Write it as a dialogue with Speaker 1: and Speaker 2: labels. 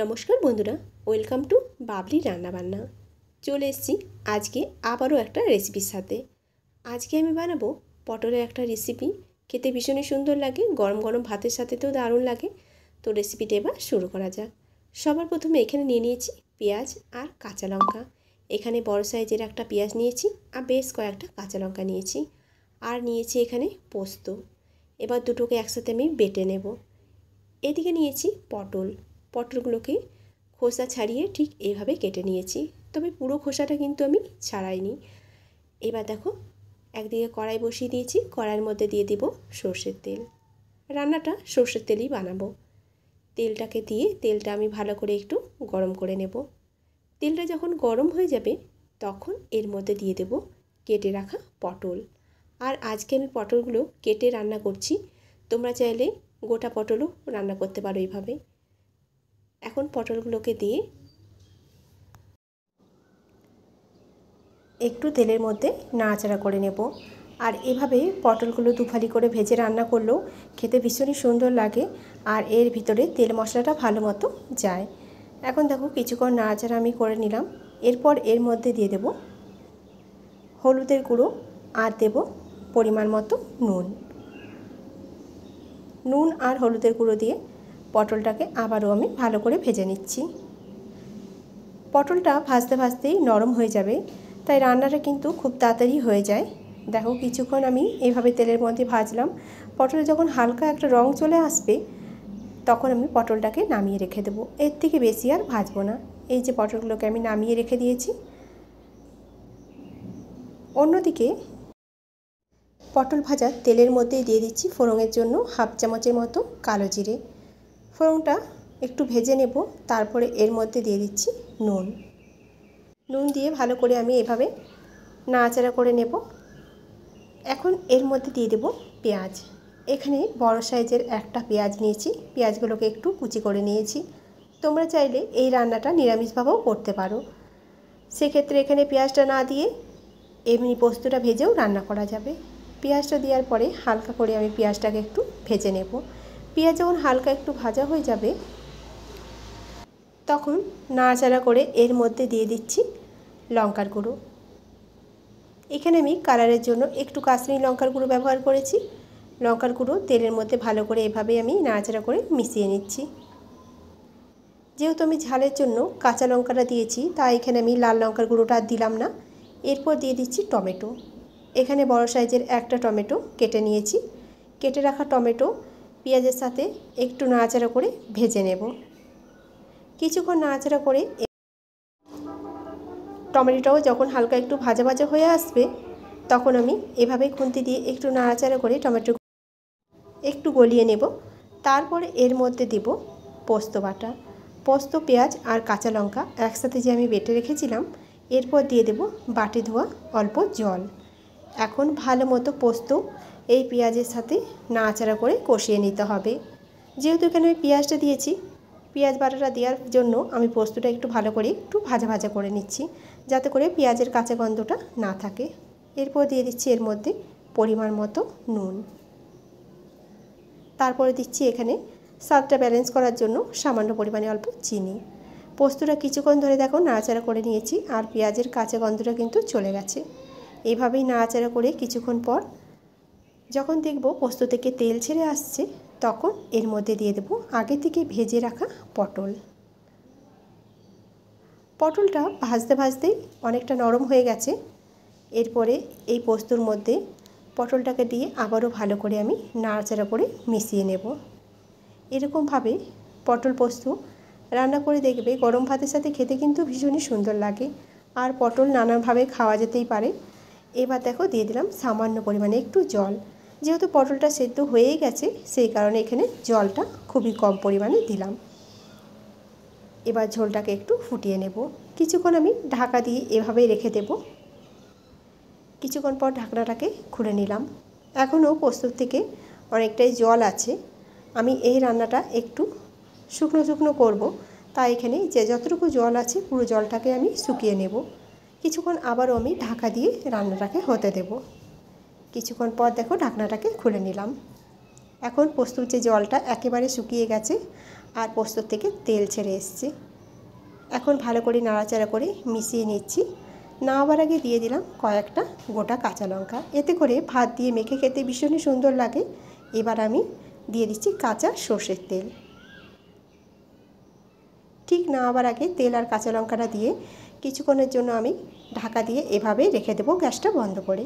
Speaker 1: নমস্কার বন্ধুরা, welcome to Babli রান্নাবান্না। চলে এসেছি আজকে আবারও একটা রেসিপির সাথে। আজকে আমি বানাবো পটলের একটা রেসিপি। খেতে ভীষণই সুন্দর লাগে, গরম গরম ভাতের সাথে তো দারুণ লাগে। তো রেসিপিটা এবার শুরু করা যাক। সবার প্রথমে এখানে নিয়ে নিয়েছি পেঁয়াজ আর কাঁচা লঙ্কা। এখানে বড় সাইজের একটা পেঁয়াজ নিয়েছি আর বেশ কয়েকটা কাঁচা লঙ্কা নিয়েছি, আর নিয়েছি এখানে পোস্ত। এবার দুটোকে একসাথে আমি বেটে নেব। এদিকে নিয়েছি পটলগুলোকে খোসা ছাড়িয়ে ঠিক এইভাবে কেটে নিয়েছি, তবে পুরো খোসাটা কিন্তু আমি ছাড়াইনি। এবার দেখো, একদিকে কড়াই বসিয়ে দিয়েছি, কড়াইয়ের মধ্যে দিয়ে দিব সর্ষের তেল। রান্নাটা সর্ষের তেলেই বানাবো। তেলটাকে দিয়ে তেলটা আমি ভালো করে একটু গরম করে নেব। তেলটা যখন গরম হয়ে যাবে তখন এর মধ্যে দিয়ে দেব কেটে রাখা পটল। আর আজকে আমি পটলগুলো কেটে রান্না করছি, তোমরা চাইলে গোটা পটলও রান্না করতে পারো এইভাবে। এখন পটলগুলোকে দিয়ে একটু তেলের মধ্যে নাড়াচাড়া করে নেব। আর এভাবে পটলগুলো দুফালি করে ভেজে রান্না করলেও খেতে ভীষণই সুন্দর লাগে, আর এর ভিতরে তেল মশলাটা ভালো মতো যায়। এখন দেখো, কিছুক্ষণ নাড়াচাড়া আমি করে নিলাম। এরপর এর মধ্যে দিয়ে দেব হলুদের গুঁড়ো আর দেব পরিমাণ মতো নুন আর হলুদের গুঁড়ো দিয়ে পটলটাকে আবারও আমি ভালো করে ভেজে নিচ্ছি। পটলটা ভাজতে ভাজতেই নরম হয়ে যাবে, তাই রান্নাটা কিন্তু খুব তাড়াতাড়ি হয়ে যায়। দেখো, কিছুক্ষণ আমি এইভাবে তেলের মধ্যে ভাজলাম। পটলে যখন হালকা একটা রং চলে আসবে তখন আমি পটলটাকে নামিয়ে রেখে দেবো। এর থেকে বেশি আর ভাজবো না। এই যে পটলগুলোকে আমি নামিয়ে রেখে দিয়েছি। অন্যদিকে পটল ভাজা তেলের মধ্যে দিয়ে দিচ্ছি ফোড়নের জন্য হাফ চামচের মতো কালো জিরে। ফোড়নটা একটু ভেজে নেব, তারপরে এর মধ্যে দিয়ে দিচ্ছি নুন দিয়ে ভালো করে আমি এভাবে নাড়াচাড়া করে নেব। এখন এর মধ্যে দিয়ে দেব পেঁয়াজ। এখানে বড় সাইজের একটা পেঁয়াজ নিয়েছি, পেঁয়াজগুলোকে একটু কুচি করে নিয়েছি। তোমরা চাইলে এই রান্নাটা নিরামিষভাবেও করতে পারো, সেক্ষেত্রে এখানে পেঁয়াজটা না দিয়ে এমনি পোস্তটা ভেজেও রান্না করা যাবে। পেঁয়াজটা দেওয়ার পরে হালকা করে আমি পেঁয়াজটাকে একটু ভেজে নেব। পেঁয়াজ যখন হালকা একটু ভাজা হয়ে যাবে তখন নাড়াচাড়া করে এর মধ্যে দিয়ে দিচ্ছি লঙ্কার গুঁড়ো। এখানে আমি কালারের জন্য একটু কাশ্মীরি লঙ্কার গুঁড়ো ব্যবহার করেছি। লঙ্কার গুঁড়ো তেলের মধ্যে ভালো করে এভাবে আমি নাড়াচাড়া করে মিশিয়ে নিচ্ছি। যেহেতু আমি ঝালের জন্য কাঁচা লঙ্কাটা দিয়েছি, তাই এখানে আমি লাল লঙ্কার গুঁড়োটা আর দিলাম না। এরপর দিয়ে দিচ্ছি টমেটো। এখানে বড় সাইজের একটা টমেটো কেটে নিয়েছি। কেটে রাখা টমেটো পেঁয়াজের সাথে একটু নাড়াচাড়া করে ভেজে নেব। কিছুক্ষণ নাড়াচাড়া করে টমেটোটাও যখন হালকা একটু ভাজা ভাজা হয়ে আসবে তখন আমি এভাবে খুন্তি দিয়ে একটু নাড়াচাড়া করে টমেটো একটু গলিয়ে নেব। তারপরে এর মধ্যে দেব পোস্ত বাটা। পোস্ত, পেঁয়াজ আর কাঁচা লঙ্কা একসাথে যে আমি বেটে রেখেছিলাম, এরপর দিয়ে দেব বাটি ধোয়া অল্প জল। এখন ভালো মতো পোস্ত এই পেঁয়াজের সাথে নাড়াচাড়া করে কষিয়ে নিতে হবে। যেহেতু এখানে আমি পেঁয়াজটা দিয়েছি, পেঁয়াজ বাটাটা দেওয়ার জন্য আমি পোস্তটা একটু ভালো করে একটু ভাজা ভাজা করে নিচ্ছি, যাতে করে পেঁয়াজের কাঁচা গন্ধটা না থাকে। এরপর দিয়ে দিচ্ছি এর মধ্যে পরিমাণ মতো নুন। তারপরে দিচ্ছি এখানে স্বাদটা ব্যালেন্স করার জন্য সামান্য পরিমাণে অল্প চিনি। পোস্তটা কিছুক্ষণ ধরে দেখো নাড়াচাড়া করে নিয়েছি, আর পেঁয়াজের কাঁচা গন্ধটা কিন্তু চলে গেছে। এইভাবেই নাড়াচাড়া করে কিছুক্ষণ পর যখন দেখব পোস্ত থেকে তেল ছেড়ে আসছে তখন এর মধ্যে দিয়ে দেব আগে থেকে ভেজে রাখা পটলটা ভাজতে ভাজতেই অনেকটা নরম হয়ে গেছে। এরপরে এই পোস্তর মধ্যে পটলটাকে দিয়ে আবারও ভালো করে আমি নাড়াচাড়া করে মিশিয়ে নেব। এরকমভাবে পটল পোস্ত রান্না করে দেখবে, গরম ভাতের সাথে খেতে কিন্তু ভীষণই সুন্দর লাগে। আর পটল নানাভাবে খাওয়া যেতেই পারে। এবার দেখো, দিয়ে দিলাম সামান্য পরিমাণে একটু জল। যেহেতু পটলটা সেদ্ধ হয়েই গেছে, সেই কারণে এখানে জলটা খুবই কম পরিমাণে দিলাম। এবার ঝোলটাকে একটু ফুটিয়ে নেব। কিছুক্ষণ আমি ঢাকা দিয়ে এভাবেই রেখে দেব। কিছুক্ষণ পর ঢাকনাটাকে খুলে নিলাম। এখনও পোস্তর থেকে অনেকটাই জল আছে। আমি এই রান্নাটা একটু শুকনো শুকনো করব, তাই এখানে যে যতটুকু জল আছে পুরো জলটাকে আমি শুকিয়ে নেব। কিছুক্ষণ আবারও আমি ঢাকা দিয়ে রান্নাটাকে হতে দেব। কিছুক্ষণ পর দেখো, ঢাকনাটাকে খুলে নিলাম। এখন পোস্তর যে জলটা একেবারে শুকিয়ে গেছে, আর পোস্তর থেকে তেল ছেড়ে এসছে। এখন ভালো করে নাড়াচাড়া করে মিশিয়ে নিচ্ছি। নামাবার আগে দিয়ে দিলাম কয়েকটা গোটা কাঁচা লঙ্কা, এতে করে ভাত দিয়ে মেখে খেতে ভীষণই সুন্দর লাগে। এবার আমি দিয়ে দিচ্ছি কাঁচা সর্ষের তেল। ঠিক নামাবার আগে তেল আর কাঁচা লঙ্কাটা দিয়ে কিছুক্ষণের জন্য আমি ঢাকা দিয়ে এভাবেই রেখে দেবো গ্যাসটা বন্ধ করে।